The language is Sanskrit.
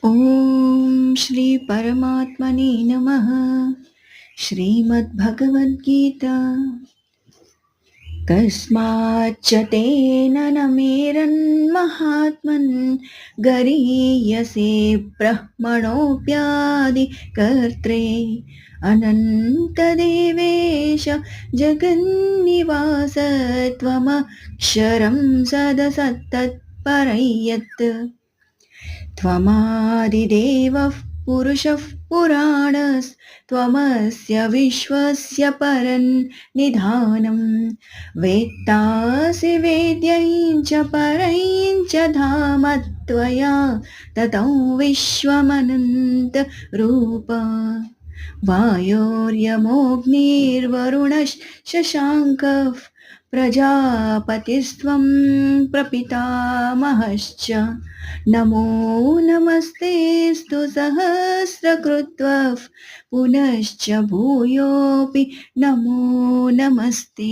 ॐ श्री परमात्मने नमः। श्रीमद्भगवद्गीता। कस्माच्च तेन न मेरन्महात्मन् गरीयसे ब्रह्मणोऽप्यादिकर्त्रे अनन्तदेवेश जगन्निवास त्वमक्षरं सदसत्तत्परयत् त्वमादिदेवः पुरुषः पुराणस्त्वमस्य विश्वस्य परन्निधानम् वेत्तासि वेद्यं च परं च धाम त्वया ततं विश्वमनन्तरूप वायोर्यमोऽग्निर्वरुणः शशाङ्कः प्रजापतिस्त्वं प्रपितामहश्च नमो नमस्तेऽस्तु सहस्रकृत्वः पुनश्च भूयोऽपि नमो नमस्ते।